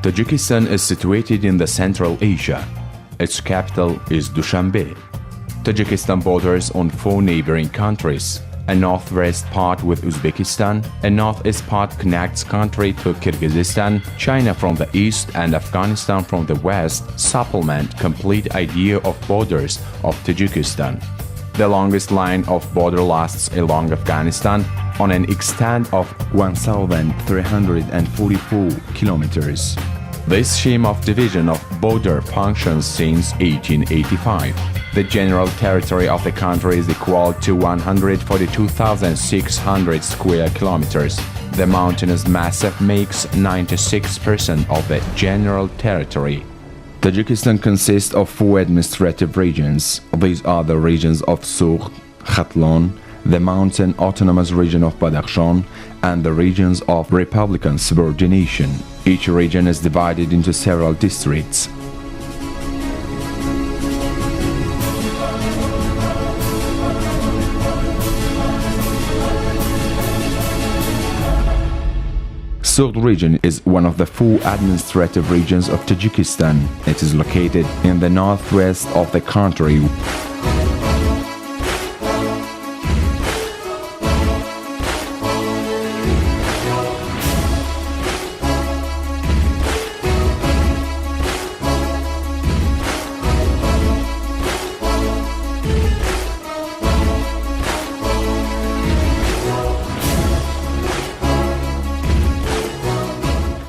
Tajikistan is situated in the Central Asia. Its capital is Dushanbe. Tajikistan borders on 4 neighboring countries. A northwest part with Uzbekistan, a northeast part connects country to Kyrgyzstan, China from the east and Afghanistan from the west supplement complete idea of borders of Tajikistan. The longest line of border lasts along Afghanistan on an extent of 1,344 kilometers. This scheme of division of border functions since 1885. The general territory of the country is equal to 142,600 square kilometers. The mountainous massif makes 96% of the general territory. Tajikistan consists of 4 administrative regions. These are the regions of Sugh, Khatlon, the mountain autonomous region of Badakhshan, and the regions of republican subordination. Each region is divided into several districts. Sugh region is one of the 4 administrative regions of Tajikistan. It is located in the northwest of the country.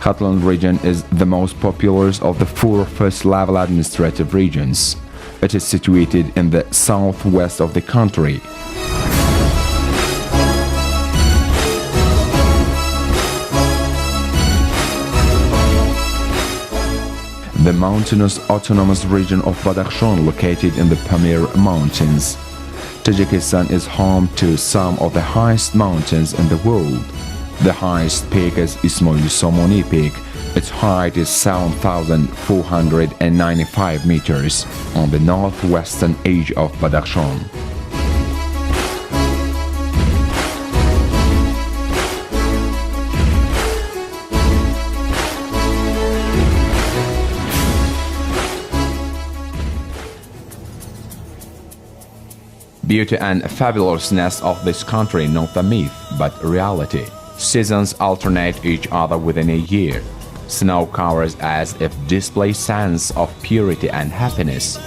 Khatlon region is the most populous of the 4 first-level administrative regions. It is situated in the southwest of the country. The mountainous autonomous region of Badakhshan located in the Pamir Mountains. Tajikistan is home to some of the highest mountains in the world. The highest peak is Ismail Somoni Peak. Its height is 7,495 meters on the northwestern edge of Badakhshan. Beauty and fabulousness of this country not a myth but reality. Seasons alternate each other within a year. Snow covers as if display sense of purity and happiness.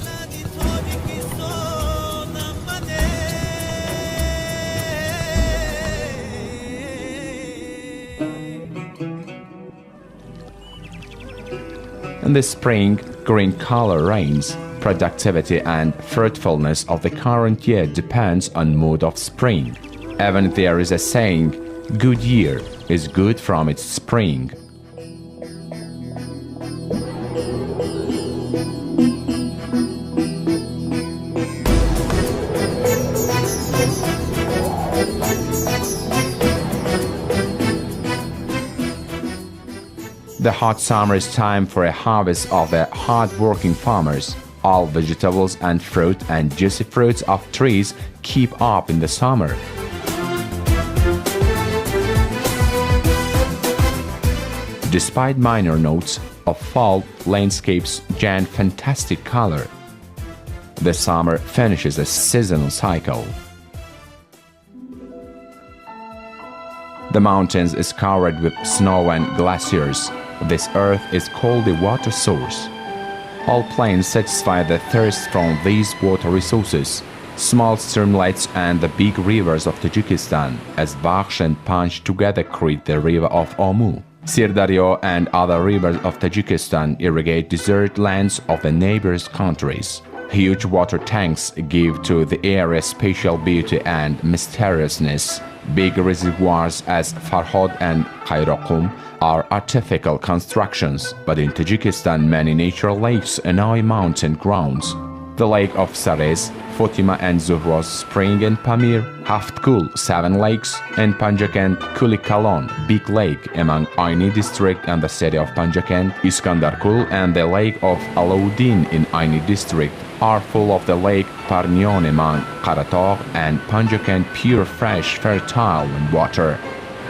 In the spring, green color reigns. Productivity and fruitfulness of the current year depends on mood of spring. Even there is a saying, good year is good from its spring. The hot summer is time for a harvest of the hard-working farmers. All vegetables and fruit and juicy fruits of trees keep up in the summer. Despite minor notes of fall, landscapes gain fantastic color. The summer finishes a seasonal cycle. The mountains is covered with snow and glaciers. This earth is called a water source. All plains satisfy the thirst from these water resources. Small streamlets and the big rivers of Tajikistan, as Baksh and Panj together create the river of Omu. Sirdaryo and other rivers of Tajikistan irrigate desert lands of the neighbors' countries. Huge water tanks give to the area special beauty and mysteriousness. Big reservoirs as Farhod and Khairakum are artificial constructions, but in Tajikistan many natural lakes annoy mountain grounds. The lake of Sarez, Fatima and Zuhros Spring in Pamir, Haftkul, 7 lakes, and Panjakent Kulikalon, Big Lake among Aini district and the city of Panjakent, Iskandarkul and the lake of Alauddin in Aini district are full of the lake Parnyon among Karatog and Panjakent pure fresh fertile water.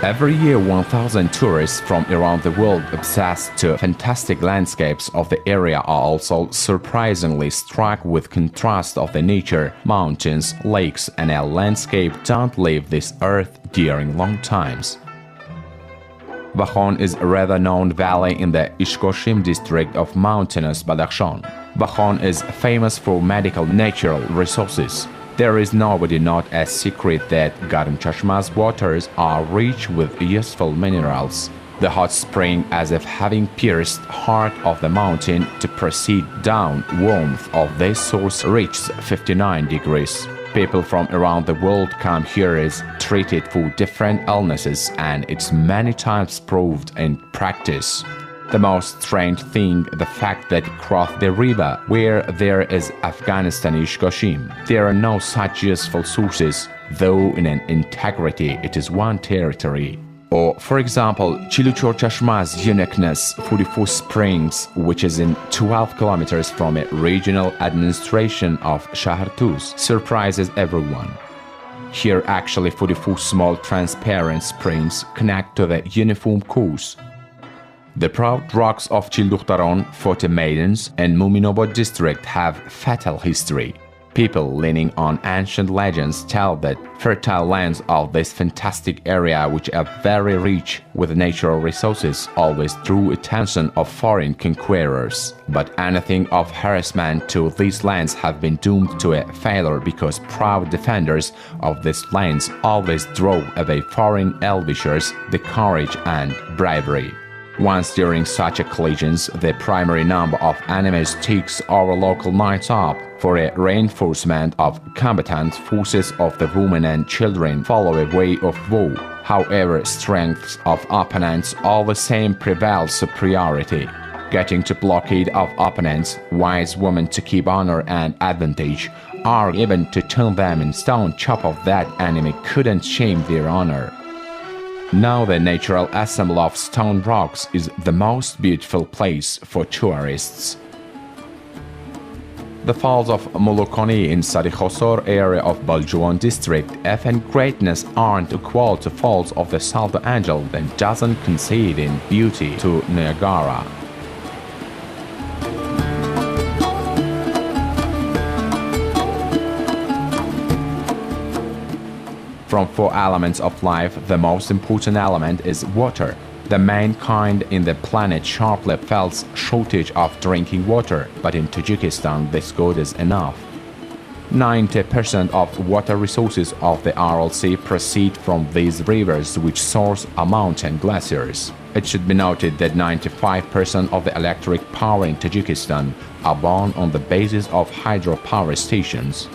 Every year, 1,000 tourists from around the world obsessed to fantastic landscapes of the area are also surprisingly struck with contrast of the nature, mountains, lakes, and a landscape don't leave this earth during long times. Bakhon is a rather known valley in the Ishkoshim district of mountainous Badakhshan. Bakhon is famous for medical natural resources. There is nobody not a secret that Garam Chashma's waters are rich with useful minerals. The hot spring, as if having pierced heart of the mountain to proceed down, warmth of this source reaches 59 degrees. People from around the world come here is treated for different illnesses, and it's many times proved in practice. The most strange thing, the fact that across the river, where there is Afghanistan-ish Kashim, there are no such useful sources, though in an integrity it is one territory. Or, for example, Chiluchor Chashma's uniqueness, 44 Springs, which is in 12 kilometers from a regional administration of Shahartuz, surprises everyone. Here actually 44 small transparent springs connect to the uniform course. The proud rocks of Childukhtaron, Forte Maidens, and Muminobad district have fatal history. People leaning on ancient legends tell that fertile lands of this fantastic area, which are very rich with natural resources, always drew attention of foreign conquerors. But anything of harassment to these lands have been doomed to a failure because proud defenders of these lands always drove away foreign elvishers, the courage and bravery. Once during such collisions, the primary number of enemies takes our local knights up for a reinforcement of combatant forces of the women and children follow a way of war. However, strengths of opponents all the same prevail superiority. Getting to blockade of opponents, wise women to keep honor and advantage, or even to turn them in stone chop of that enemy couldn't shame their honor. Now the natural assembly of stone rocks is the most beautiful place for tourists. The falls of Molokoni in Sarikhosor area of Baljuan district, if in greatness aren't equal to falls of the Salto Angel, then doesn't concede in beauty to Niagara. From 4 elements of life, the most important element is water. The mankind in the planet sharply felt shortage of drinking water, but in Tajikistan this good is enough. 90% of water resources of the Aral Sea proceed from these rivers which source a mountain glaciers. It should be noted that 95% of the electric power in Tajikistan are born on the basis of hydropower stations.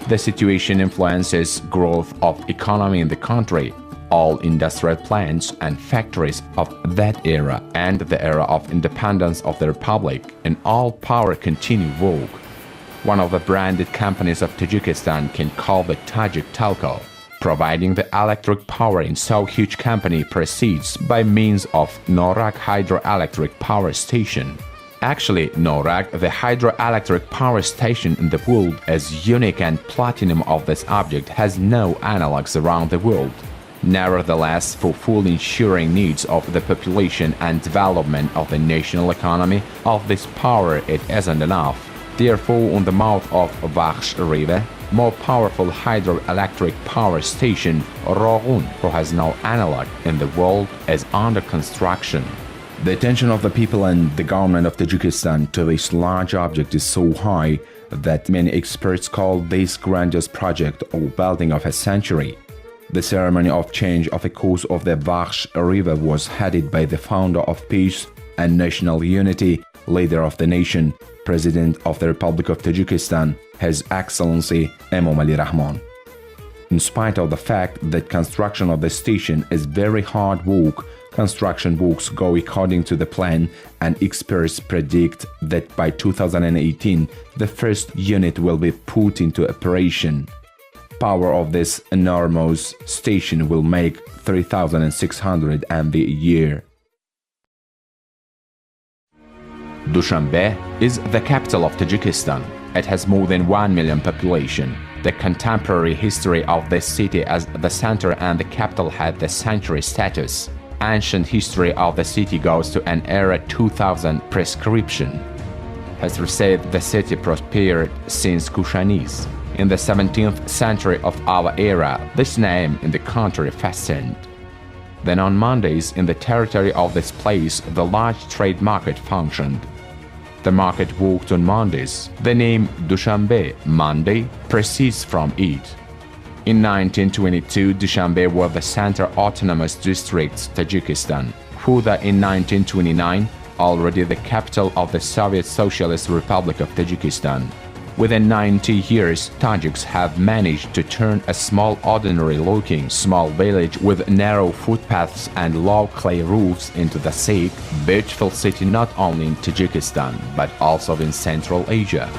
The situation influences growth of economy in the country. All industrial plants and factories of that era and the era of independence of the republic and all power continue vogue. One of the branded companies of Tajikistan can call the Tajik Telco. Providing the electric power in so huge company proceeds by means of Norak hydroelectric power station. Actually, Norak, the hydroelectric power station in the world, is unique and platinum of this object has no analogs around the world. Nevertheless, for full ensuring needs of the population and development of the national economy, of this power it isn't enough. Therefore, on the mouth of Vakhsh River, more powerful hydroelectric power station, Rogun, who has no analog in the world, is under construction. The attention of the people and the government of Tajikistan to this large object is so high that many experts call this grandiose project or building of a century. The ceremony of change of the course of the Vakhsh River was headed by the founder of peace and national unity, leader of the nation, President of the Republic of Tajikistan, His Excellency Imam Ali Rahman. In spite of the fact that construction of the station is very hard work, construction works go according to the plan, and experts predict that by 2018 the first unit will be put into operation. Power of this enormous station will make 3,600 MV a year. Dushanbe is the capital of Tajikistan. It has more than 1 million population. The contemporary history of this city as the center and the capital had the sanctuary status. Ancient history of the city goes to an era 2000 prescription. As we said, the city prospered since Kushanis. In the 17th century of our era, this name in the country fastened. Then on Mondays, in the territory of this place, the large trade market functioned. The market worked on Mondays. The name Dushanbe, Monday, proceeds from it. In 1922, Dushanbe was the Center Autonomous District, Tajikistan. Further, in 1929, already the capital of the Soviet Socialist Republic of Tajikistan. Within 90 years, Tajiks have managed to turn a small ordinary-looking small village with narrow footpaths and low clay roofs into the chic, beautiful city not only in Tajikistan, but also in Central Asia.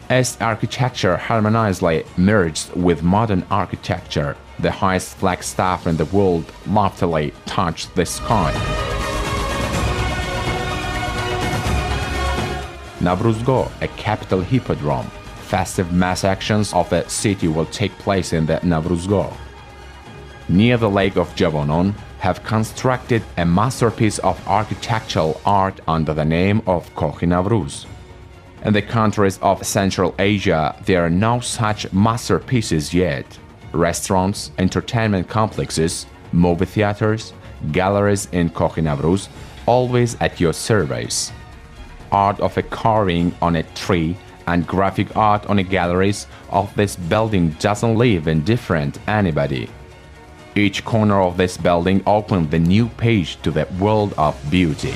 As architecture harmoniously merged with modern architecture, the highest flagstaff in the world loftily touched the sky. Navruzgo, a capital hippodrome. Festive mass actions of the city will take place in the Navruzgo. Near the lake of Javonon, have constructed a masterpiece of architectural art under the name of Kohi Navruz. In the countries of Central Asia, there are no such masterpieces yet. Restaurants, entertainment complexes, movie theaters, galleries in Kohi Navruz, always at your service. Art of a carving on a tree and graphic art on the galleries of this building doesn't leave indifferent anybody. Each corner of this building opened the new page to the world of beauty.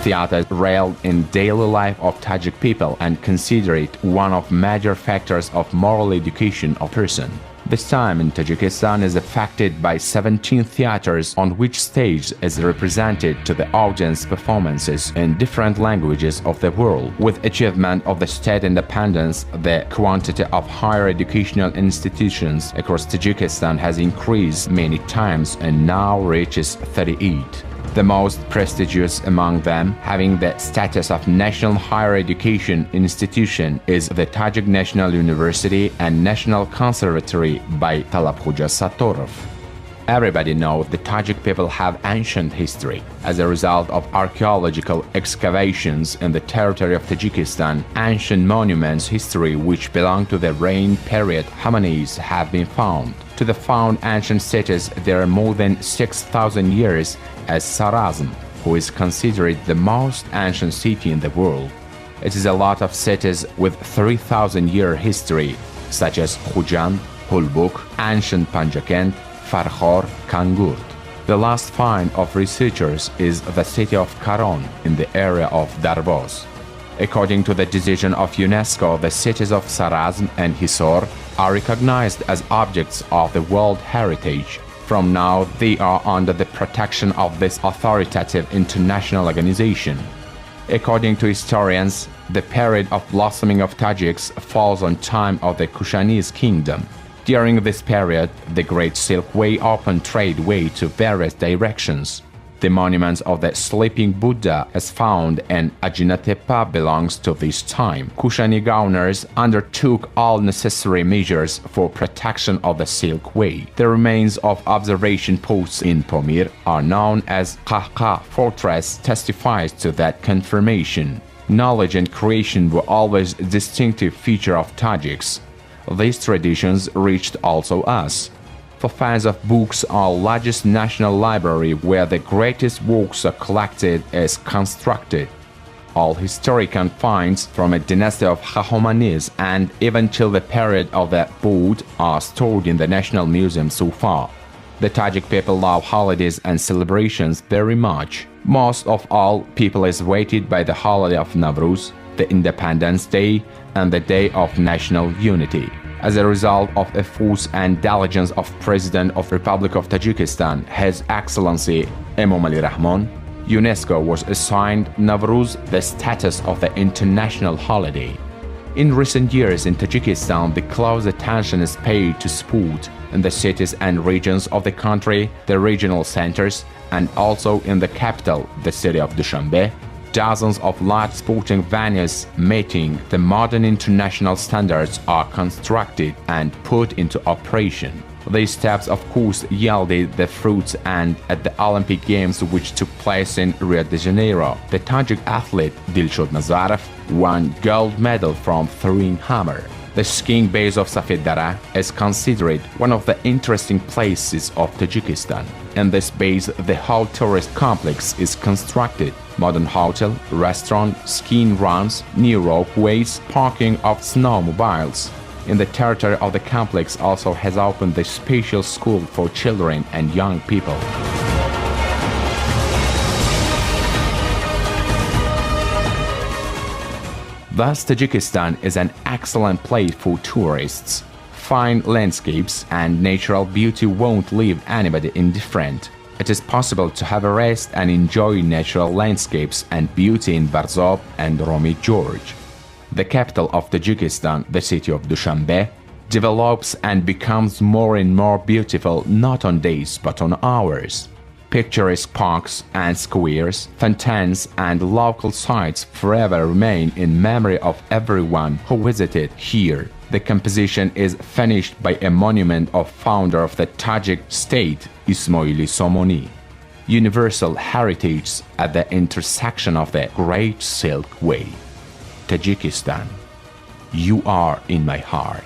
Theater railed in daily life of Tajik people and consider it one of major factors of moral education of person. This time in Tajikistan is affected by 17 theaters on which stage is represented to the audience performances in different languages of the world. With achievement of the state independence, the quantity of higher educational institutions across Tajikistan has increased many times and now reaches 38. The most prestigious among them, having the status of national higher education institution, is the Tajik National University and National Conservatory by Talabkhoja Satorov. Everybody knows the Tajik people have ancient history. As a result of archaeological excavations in the territory of Tajikistan, ancient monuments history which belong to the reign period Hamanis have been found. To the found ancient cities there are more than 6,000 years, as Sarazm, who is considered the most ancient city in the world. It is a lot of cities with 3,000-year history, such as Khujan, Hulbuk, ancient Panjakent, Farkhor, Kangurt. The last find of researchers is the city of Karon in the area of Darvoz. According to the decision of UNESCO, the cities of Sarazm and Hisor are recognized as objects of the World Heritage. From now, they are under the protection of this authoritative international organization. According to historians, the period of blossoming of Tajiks falls on time of the Kushanese kingdom. During this period, the Great Silk Way opened trade way to various directions. The monument of the sleeping Buddha as found in Ajinatepa belongs to this time. Kushani governors undertook all necessary measures for protection of the Silk Way. The remains of observation posts in Pomir are known as Qahqa Fortress testifies to that confirmation. Knowledge and creation were always a distinctive feature of Tajiks. These traditions reached also us. For fans of books, our largest national library where the greatest works are collected is constructed. All historical finds from a dynasty of Khahomanis and even till the period of the Bud are stored in the National Museum so far. The Tajik people love holidays and celebrations very much. Most of all, people is waited by the holiday of Navruz, the Independence Day, and the Day of National Unity. As a result of efforts and diligence of President of Republic of Tajikistan, His Excellency Emomali Rahmon, UNESCO was assigned Navruz the status of the international holiday. In recent years in Tajikistan, the close attention is paid to sport in the cities and regions of the country, the regional centers, and also in the capital, the city of Dushanbe. Dozens of large sporting venues meeting the modern international standards are constructed and put into operation. These steps of course yielded the fruits, and at the Olympic Games which took place in Rio de Janeiro, the Tajik athlete Dilshod Nazarov won gold medal from throwing hammer. The skiing base of Safed Dara is considered one of the interesting places of Tajikistan. In this base, the whole tourist complex is constructed. Modern hotel, restaurant, skiing runs, new ropeways, parking of snowmobiles. In the territory of the complex also has opened the special school for children and young people. Thus, Tajikistan is an excellent place for tourists. Fine landscapes and natural beauty won't leave anybody indifferent. It is possible to have a rest and enjoy natural landscapes and beauty in Barzov and Romy George. The capital of Tajikistan, the city of Dushanbe, develops and becomes more and more beautiful not on days but on hours. Picturesque parks and squares, fountains and local sites forever remain in memory of everyone who visited here. The composition is finished by a monument of founder of the Tajik state, Ismaili Somoni. Universal heritage at the intersection of the Great Silk Way. Tajikistan, you are in my heart.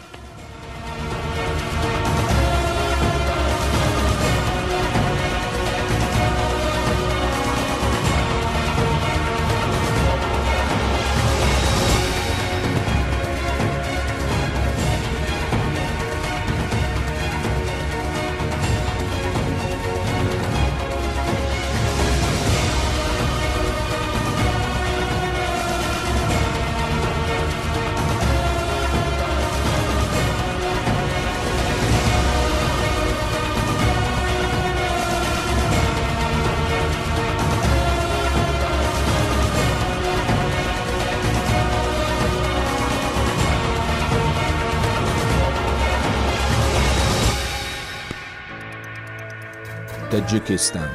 Tajikistan,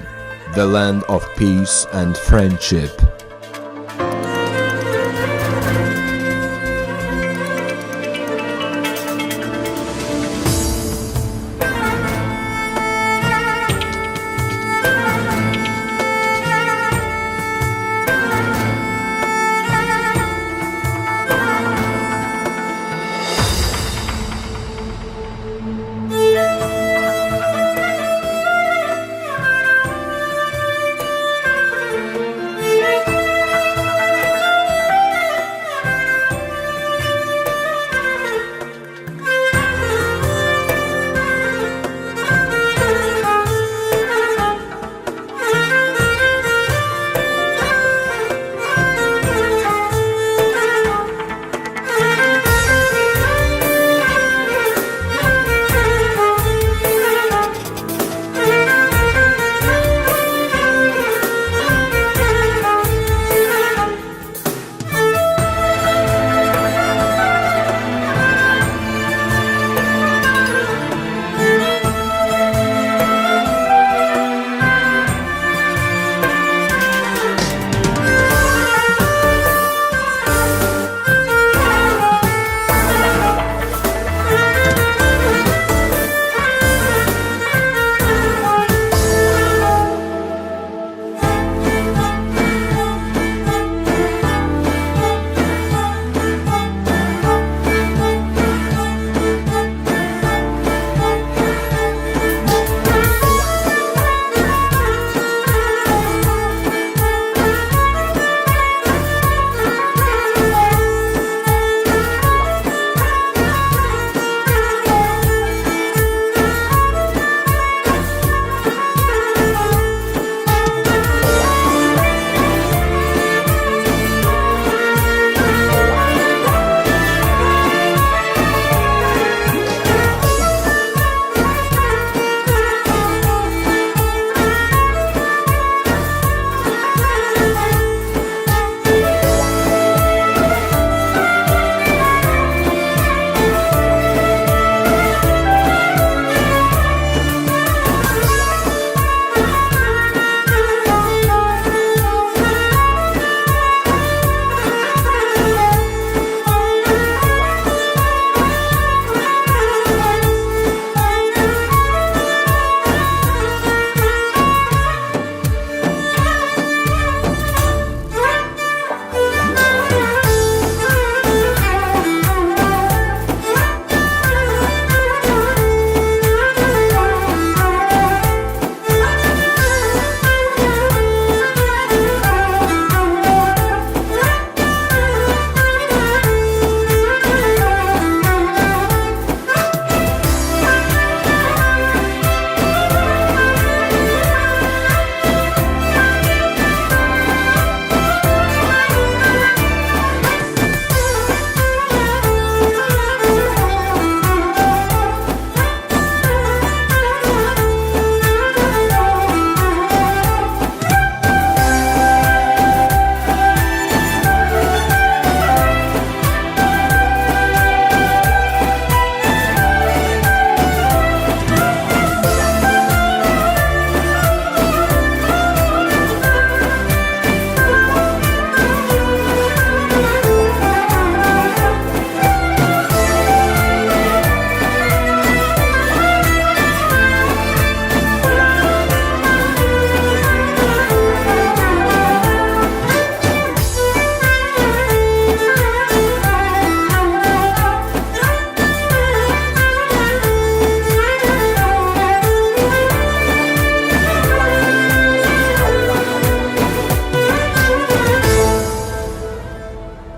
the land of peace and friendship.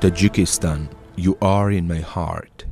Tajikistan, you are in my heart.